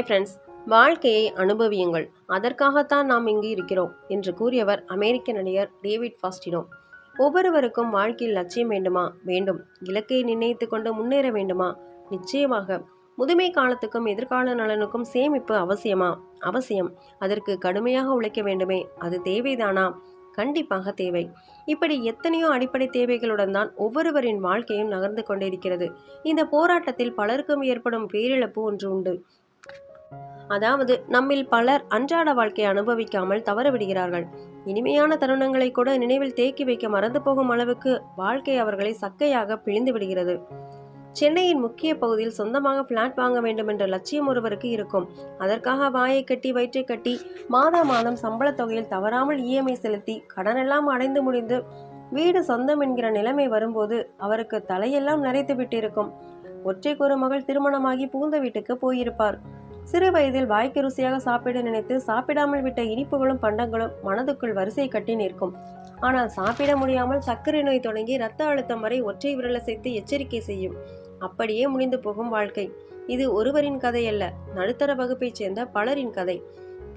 Friends, வாழ்க்கையை அனுபவியுங்கள், அதற்காகத்தான் நாம் இங்கு இருக்கிறோம் என்று கூறியவர் அமெரிக்க நடிகர் டேவிட் ஃபாஸ்டினோ. ஒவ்வொருவருக்கும் வாழ்க்கையில் லட்சியம் வேண்டுமா? வேண்டும். இலக்கை நிர்ணயித்து கொண்டு முன்னேற வேண்டுமா? நிச்சயமாக. முதுமை காலத்துக்கும் எதிர்கால நலனுக்கும் சேமிப்பு அவசியமா? அவசியம். அதற்கு கடுமையாக உழைக்க வேண்டுமே, அது தேவைதானா? கண்டிப்பாக தேவை. இப்படி எத்தனையோ அடிப்படை தேவைகளுடன் தான் ஒவ்வொருவரின் வாழ்க்கையும் நகர்ந்து கொண்டிருக்கிறது. இந்த போராட்டத்தில் பலருக்கும் ஏற்படும் பேரிழப்பு ஒன்று உண்டு. அதாவது, நம்மில் பலர் அன்றாட வாழ்க்கையை அனுபவிக்காமல் தவறவிடுகிறார்கள். இனிமையான தருணங்களை கூட நினைவில் தேக்கி வைக்க மறந்து போகும் அளவுக்கு வாழ்க்கை அவர்களை சக்கையாக பிழிந்து விடுகிறது. சென்னையின் முக்கிய பகுதியில் சொந்தமாக பிளாட் வாங்க வேண்டும் என்ற லட்சியம் ஒருவருக்கு இருக்கும். அதற்காக வாயை கட்டி வயிற்றை கட்டி மாதா மாதம் சம்பள தொகையில் தவறாமல் இஎம்ஐ செலுத்தி கடனெல்லாம் அடைந்து முடிந்து வீடு சொந்தம் என்கிற நிலைமை வரும்போது அவருக்கு தலையெல்லாம் நரைத்து விட்டிருக்கும். ஒற்றைக்கு ஒரு மகள் திருமணமாகி புகுந்த வீட்டுக்கு போயிருப்பார். சிறு வயதில் வாய்க்கு ருசியாக சாப்பிட நினைத்து சாப்பிடாமல் விட்ட இனிப்புகளும் பண்டங்களும் மனதுக்குள் வரிசை கட்டி நிற்கும். ஆனால் சாப்பிட முடியாமல் சர்க்கரை நோய் தொடங்கி இரத்த அழுத்தம் வரை ஒற்றை விரலை சேர்த்து எச்சரிக்கை செய்யும். அப்படியே முடிந்து போகும் வாழ்க்கை. இது ஒருவரின் கதை அல்ல, நடுத்தர வகுப்பைச் சேர்ந்த பலரின் கதை.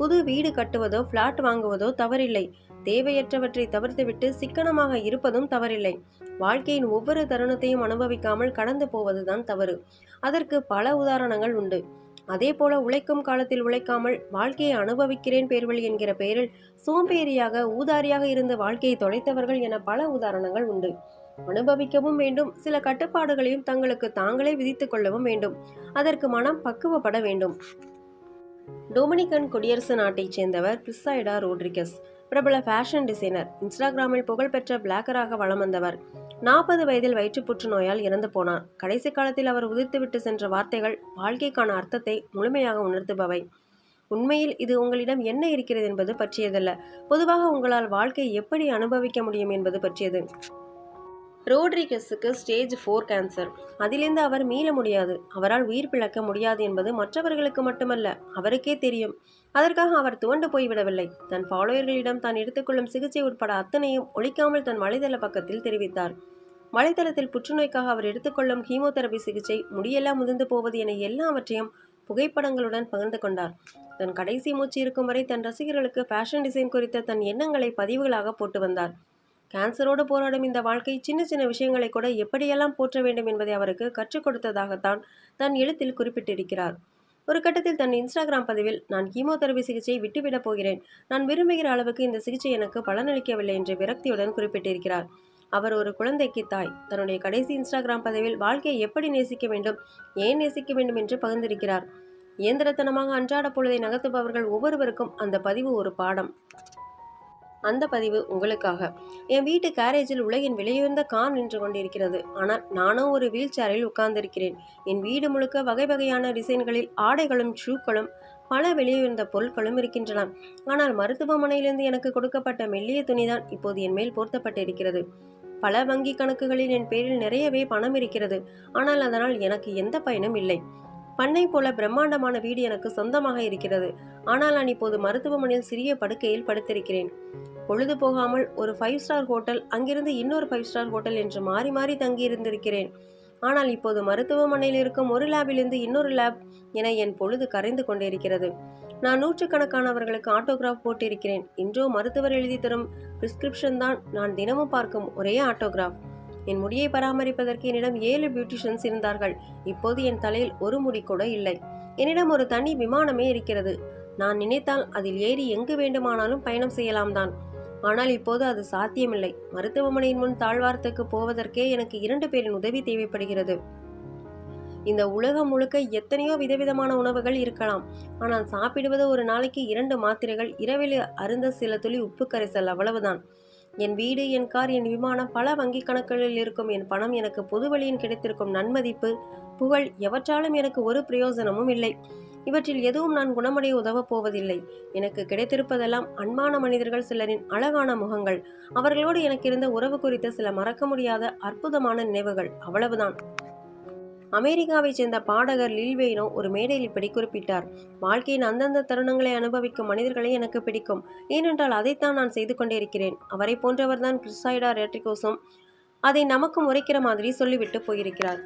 புது வீடு கட்டுவதோ பிளாட் வாங்குவதோ தவறில்லை. தேவையற்றவற்றை தவிர்த்துவிட்டு சிக்கனமாக இருப்பதும் தவறில்லை. வாழ்க்கையின் ஒவ்வொரு தருணத்தையும் அனுபவிக்காமல் கடந்து போவதுதான் தவறு. அதற்கு பல உதாரணங்கள் உண்டு. அதே போல உழைக்கும் காலத்தில் உழைக்காமல் வாழ்க்கையை அனுபவிக்கிறேன் பேர்வழி என்கிற பெயரில் சோம்பேறியாக ஊதாரியாக இருந்து வாழ்க்கையை தொலைத்தவர்கள் என பல உதாரணங்கள் உண்டு. அனுபவிக்கவும் வேண்டும், சில கட்டுப்பாடுகளையும் தங்களுக்கு தாங்களே விதித்துக் கொள்ளவும் வேண்டும். அதற்கு மனம் பக்குவப்பட வேண்டும். டொமினிகன் குடியரசு நாட்டைச் சேர்ந்தவர் கிறிஸ்டைடா ரோட்ரிகஸ். பிரபல ஃபேஷன் டிசைனர், இன்ஸ்டாகிராமில் புகழ்பெற்ற பிளாக்கராக வலம் வந்தவர். 40 வயதில் வயிற்று புற்றுநோயால் இறந்து போனார். கடைசி காலத்தில் அவர் உதிர்த்துவிட்டு சென்ற வார்த்தைகள் வாழ்க்கைக்கான அர்த்தத்தை முழுமையாக உணர்த்துபவை. உண்மையில் இது உங்களிடம் என்ன இருக்கிறது என்பது பற்றியதல்ல, பொதுவாக உங்களால் வாழ்க்கையை எப்படி அனுபவிக்க முடியும் என்பது பற்றியது. ரோட்ரிகஸுக்கு ஸ்டேஜ் 4 கேன்சர். அதிலிருந்து அவர் மீள முடியாது. அவரால் உயிர் பிழைக்க முடியாது என்பது மற்றவர்களுக்கு மட்டுமல்ல, அவருக்கே தெரியும். அதற்காக அவர் துவண்டு போய்விடவில்லை. தன் ஃபாலோயர்களிடம் தான் எடுத்துக்கொள்ளும் சிகிச்சை உட்பட அத்தனையும் ஒழிக்காமல் தன் வலைதள பக்கத்தில் தெரிவித்தார். வலைதளத்தில் புற்றுநோய்க்காக அவர் எடுத்துக்கொள்ளும் கீமோதெரபி சிகிச்சை, முடியெல்லாம் முதிர்ந்து போவது என எல்லாவற்றையும் புகைப்படங்களுடன் பகிர்ந்து கொண்டார். தன் கடைசி மூச்சு இருக்கும் வரை தன் ரசிகர்களுக்கு ஃபேஷன் டிசைன் குறித்த தன் எண்ணங்களை பதிவுகளாக போட்டு வந்தார். கேன்சரோடு போராடும் இந்த வாழ்க்கை சின்ன சின்ன விஷயங்களை கூட எப்படியெல்லாம் போற்ற வேண்டும் என்பதை அவருக்கு கற்றுக் கொடுத்ததாகத்தான் தன் எழுத்தில் குறிப்பிட்டிருக்கிறார். ஒரு கட்டத்தில் தன் இன்ஸ்டாகிராம் பதிவில், நான் கீமோதெரபி சிகிச்சையை விட்டுவிடப் போகிறேன். நான் விரும்புகிற அளவுக்கு இந்த சிகிச்சை எனக்கு பலனளிக்கவில்லை என்று விரக்தியுடன் குறிப்பிட்டிருக்கிறார். அவர் ஒரு குழந்தைக்கு தாய். தன்னுடைய கடைசி இன்ஸ்டாகிராம் பதிவில் வாழ்க்கையை எப்படி நேசிக்க வேண்டும், ஏன் நேசிக்க வேண்டும் என்று பகிர்ந்திருக்கிறார். இயந்திரத்தனமாக அன்றாட பொழுதை நகர்த்துபவர்கள் ஒவ்வொருவருக்கும் அந்த பதிவு ஒரு பாடம். அந்த பதிவு உங்களுக்காக. என் வீட்டு கேரேஜில் உலகின் விலையுயர்ந்த கார் நின்று கொண்டிருக்கிறது. ஆனால் நானும் ஒரு வீல் சேரில் உட்கார்ந்திருக்கிறேன். என் வீடு முழுக்க வகை வகையான டிசைன்களில் ஆடைகளும் ஷூக்களும் பல விலையுயர்ந்த பொருட்களும் இருக்கின்றன. ஆனால் மருத்துவமனையிலிருந்து எனக்கு கொடுக்கப்பட்ட மெல்லிய துணிதான் இப்போது என் மேல் போர்த்தப்பட்டிருக்கிறது. பல வங்கி கணக்குகளில் என் பேரில் நிறையவே பணம் இருக்கிறது. ஆனால் அதனால் எனக்கு எந்த பயனும் இல்லை. பண்ணை போல பிரம்மாண்டமான வீடு எனக்கு சொந்தமாக இருக்கிறது. ஆனால் நான் இப்போது மருத்துவமனையில் சிறிய படுக்கையில் படுத்திருக்கிறேன். பொழுது போகாமல் ஒரு 5 ஸ்டார் ஹோட்டல், அங்கிருந்து இன்னொரு 5 ஸ்டார் ஹோட்டல் என்று மாறி மாறி தங்கியிருந்திருக்கிறேன். ஆனால் இப்போது மருத்துவமனையில் இருக்கும் ஒரு லேபிலிருந்து இன்னொரு லேப் என என் பொழுது கரைந்து கொண்டிருக்கிறது. நான் நூற்றுக்கணக்கானவர்களுக்கு ஆட்டோகிராஃப் போட்டிருக்கிறேன். இன்றோ மருத்துவர் எழுதி தரும் பிரிஸ்கிரிப்ஷன் தான் நான் தினமும் பார்க்கும் ஒரே ஆட்டோகிராஃப். என் முடியை பராமரிப்பதற்கு என்னிடம் 7 பியூட்டிஷியன்ஸ் இருந்தார்கள். இப்போது என் தலையில் ஒரு முடி கூட இல்லை. என்னிடம் ஒரு தனி விமானமே இருக்கிறது. நான் நினைத்தால் அதில் ஏறி எங்கு வேண்டுமானாலும் பயணம் செய்யலாம் தான். ஆனால் இப்போது அது சாத்தியமில்லை. மருத்துவமனையின் முன் தாழ்வாரத்துக்கு போவதற்கே எனக்கு 2 பேரின் உதவி தேவைப்படுகிறது. இந்த உலகம் முழுக்க எத்தனையோ விதவிதமான உணவுகள் இருக்கலாம். ஆனால் சாப்பிடுவது ஒரு நாளைக்கு 2 மாத்திரைகள், இரவில் அருந்த சில துளி உப்பு கரைசல், அவ்வளவுதான். என் வீடு, என் கார், என் விமானம், பல வங்கி கணக்குகளில் இருக்கும் என் பணம், எனக்கு பொது வழியில் கிடைத்திருக்கும் நன்மதிப்பு, புகழ், எவற்றாலும் எனக்கு ஒரு பிரயோஜனமும் இல்லை. இவற்றில் எதுவும் நான் குணமடைய உதவப் போவதில்லை. எனக்கு கிடைத்திருப்பதெல்லாம் அன்பான மனிதர்கள், சிலரின் அழகான முகங்கள், அவர்களோடு எனக்கு இருந்த உறவு குறித்த சில மறக்க முடியாத அற்புதமான நினைவுகள், அவ்வளவுதான். அமெரிக்காவைச் சேர்ந்த பாடகர் லில் வெய்னோ ஒரு மேடையில் இப்படி குறிப்பிட்டார். வாழ்க்கையின் அந்தந்த தருணங்களை அனுபவிக்கும் மனிதர்களை எனக்கு பிடிக்கும். ஏனென்றால் அதைத்தான் நான் செய்து கொண்டே இருக்கிறேன். அவரை போன்றவர்தான் கிறிஸ்டைடா ரோட்ரிகஸும் அதை நமக்கும் உரைக்கிற மாதிரி சொல்லிவிட்டு போயிருக்கிறார்.